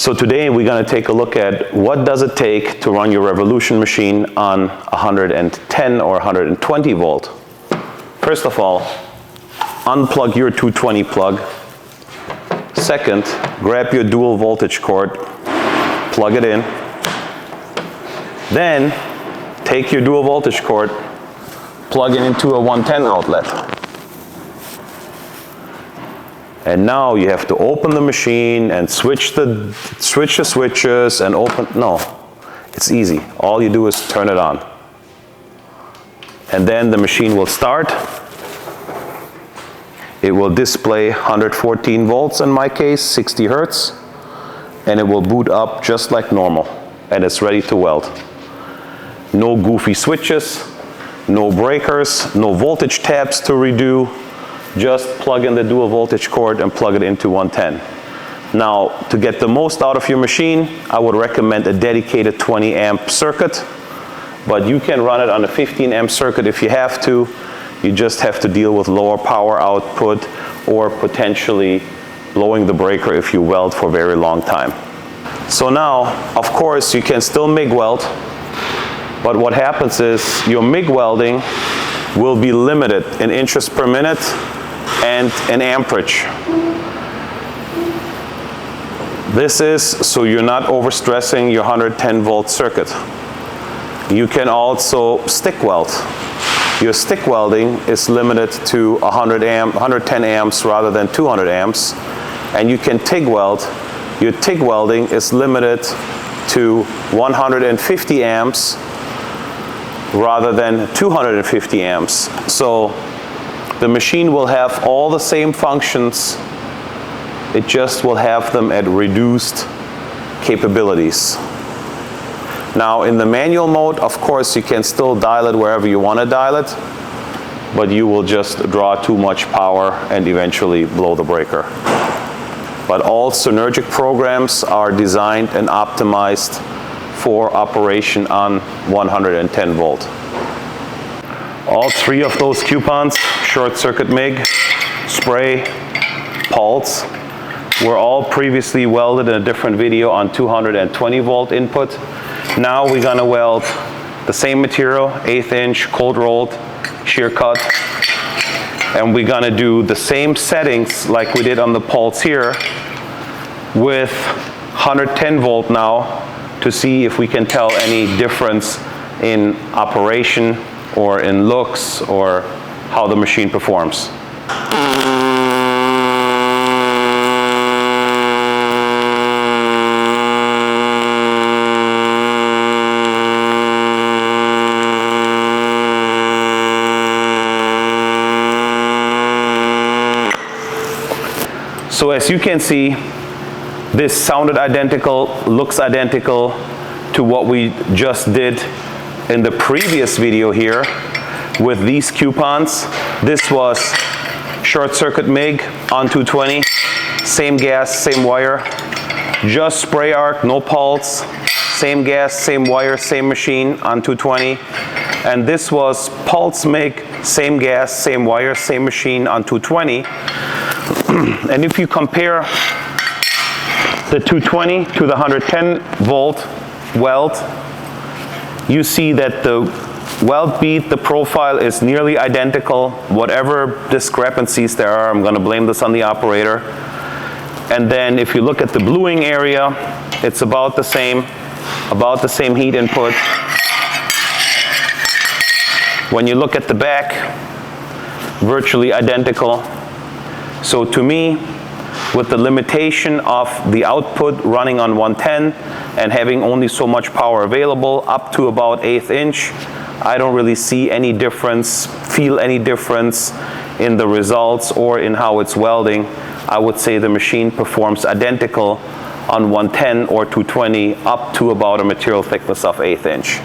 So today we're going to take a look at what does it take to run your Revolution machine on 110 or 120 volt. First of all, unplug your 220 plug. Second, grab your dual voltage cord, plug it in. Then take your dual voltage cord, plug it into a 110 outlet. And now you have to open the machine and switch the switches and open. No, it's easy. All you do is turn it on. And then the machine will start. It will display 114 volts in my case, 60 hertz. And it will boot up just like normal. And it's ready to weld. No goofy switches, no breakers, no voltage tabs to redo. Just plug in the dual voltage cord and plug it into 110. Now, to get the most out of your machine, I would recommend a dedicated 20 amp circuit, but you can run it on a 15 amp circuit if you have to. You just have to deal with lower power output or potentially blowing the breaker if you weld for a very long time. So now, of course, you can still MIG weld, but what happens is your MIG welding will be limited in inches per minute and an amperage. This is so you're not overstressing your 110 volt circuit. You can also stick weld. Your stick welding is limited to 110 amps rather than 200 amps. And you can TIG weld. Your TIG welding is limited to 150 amps rather than 250 amps. So the machine will have all the same functions, it just will have them at reduced capabilities. Now in the manual mode, of course, you can still dial it wherever you want to dial it, but you will just draw too much power and eventually blow the breaker. But all Synergic programs are designed and optimized for operation on 110 volt. All three of those coupons, short circuit MIG, spray, pulse, were all previously welded in a different video on 220 volt input. Now we're going to weld the same material, 1/8 inch, cold rolled, shear cut, and we're going to do the same settings like we did on the pulse here with 110 volt now to see if we can tell any difference in operation or in looks or how the machine performs. So as you can see, this sounded identical, looks identical to what we just did in the previous video here with these coupons. This was short circuit MIG on 220, same gas, same wire, just spray arc, no pulse, same gas, same wire, same machine on 220. And this was pulse MIG, same gas, same wire, same machine on 220. And if you compare the 220 to the 110 volt weld, you see that the weld bead, the profile is nearly identical. Whatever discrepancies there are, I'm going to blame this on the operator. And then if you look at the bluing area, it's about the same heat input. When you look at the back, virtually identical. So to me, with the limitation of the output running on 110 and having only so much power available up to about 1/8 inch, I don't really see any difference, feel any difference in the results or in how it's welding. I would say the machine performs identical on 110 or 220 up to about a material thickness of 1/8 inch.